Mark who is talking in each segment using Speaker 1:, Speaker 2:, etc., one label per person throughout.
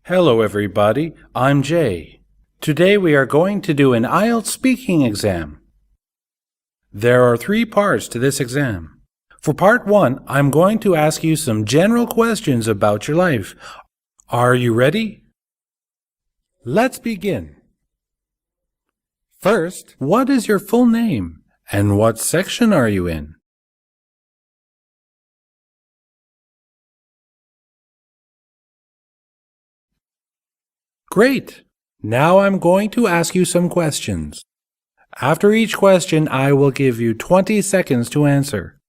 Speaker 1: Hello, everybody. I'm Jay. Today we are going to do an Ielts speaking exam. There are 3 parts to this exam. For part 1, I'm going to ask you some general questions about your life. Are you ready? Let's begin. First, what is your full name and what section are you in? Great! Now I'm going to ask you some questions. After each question, I will give you 20 seconds to answer.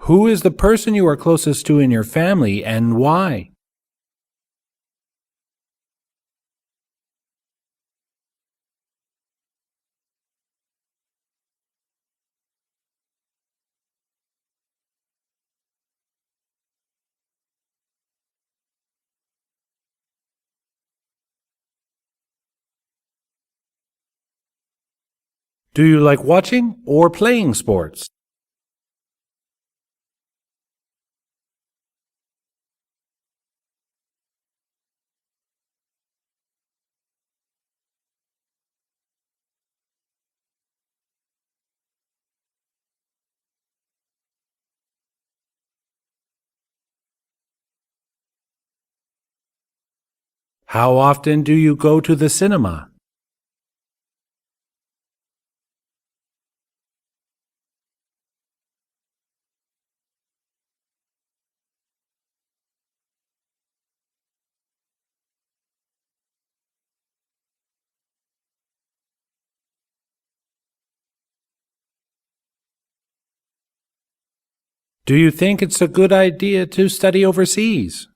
Speaker 1: Who is the person you are closest to in your family and why? Do you like watching or playing sports? How often do you go to the cinema? Do you think it's a good idea to study overseas?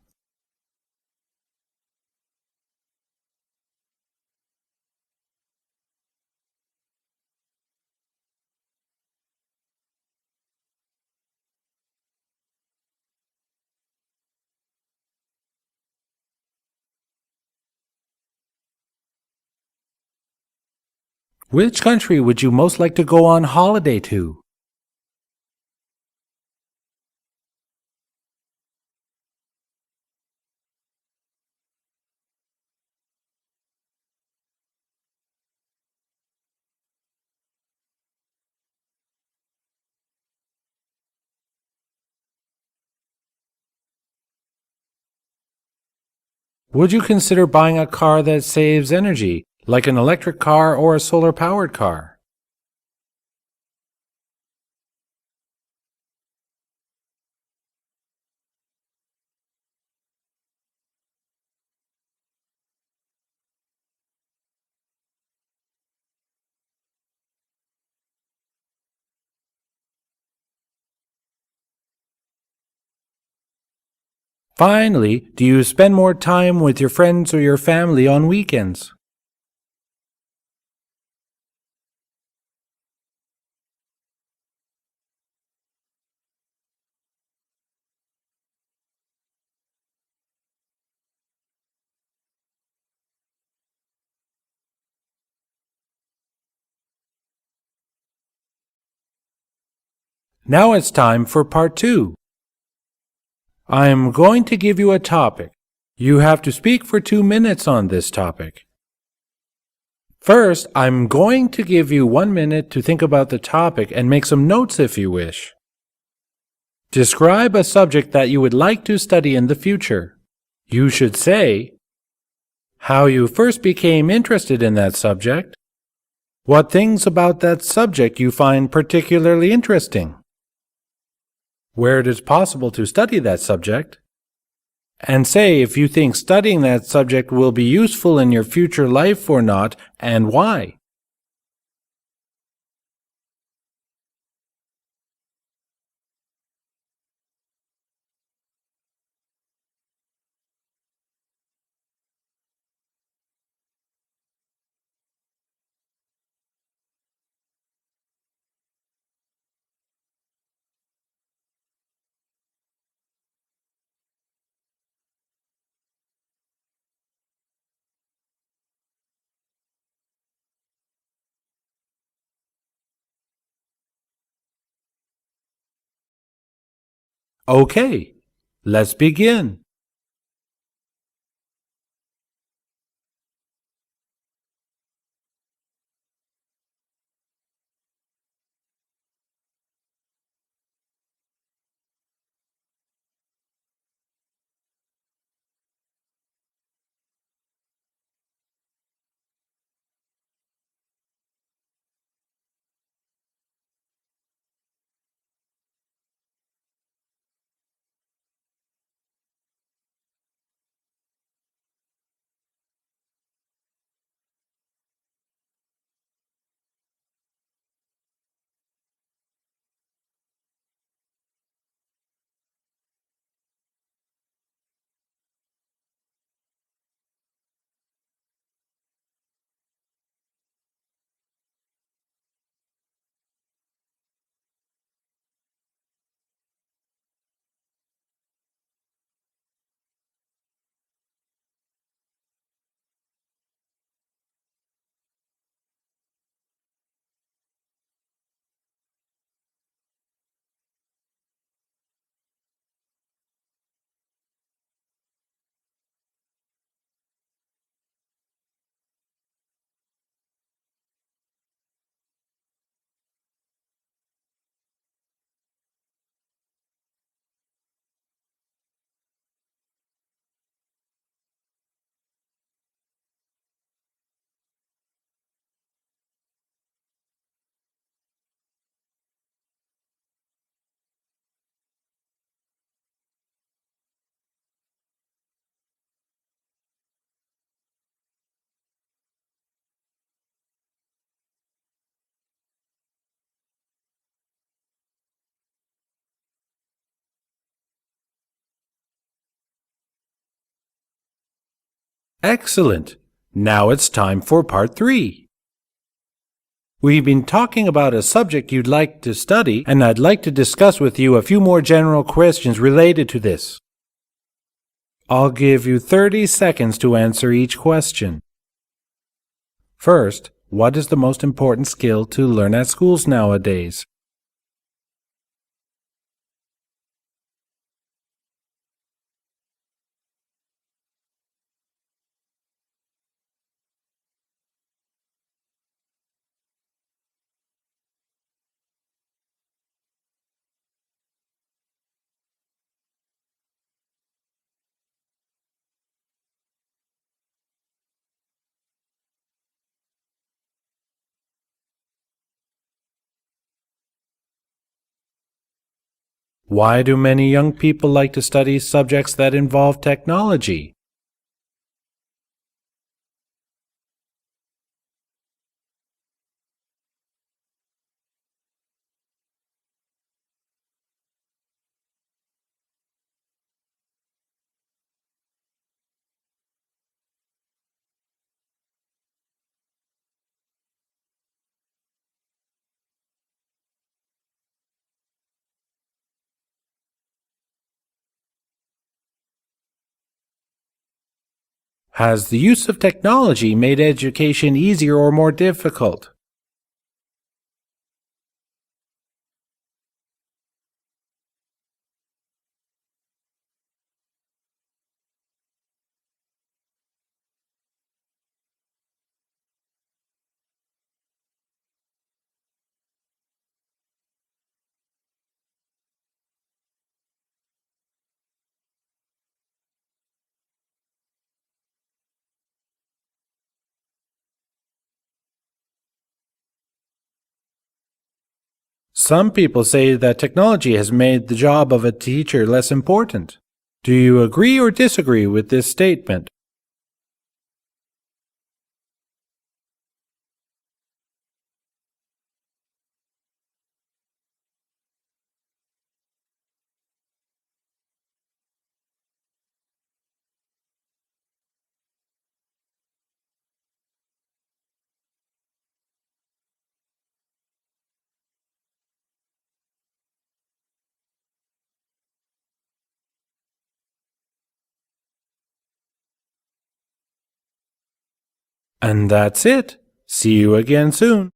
Speaker 1: Which country would you most like to go on holiday to? Would you consider buying a car that saves energy, like an electric car or a solar-powered car? Finally, do you spend more time with your friends or your family on weekends? Now it's time for part 2. I am going to give you a topic. You have to speak for 2 minutes on this topic. First, I'm going to give you 1 minute to think about the topic and make some notes if you wish. Describe a subject that you would like to study in the future. You should say how you first became interested in that subject, what things about that subject you find particularly interesting, where it is possible to study that subject, and say if you think studying that subject will be useful in your future life or not, and why. Okay, let's begin. Excellent! Now it's time for part 3. We've been talking about a subject you'd like to study, and I'd like to discuss with you a few more general questions related to this. I'll give you 30 seconds to answer each question. First, what is the most important skill to learn at schools nowadays? Why do many young people like to study subjects that involve technology? Has the use of technology made education easier or more difficult? Some people say that technology has made the job of a teacher less important. Do you agree or disagree with this statement? And that's it. See you again soon.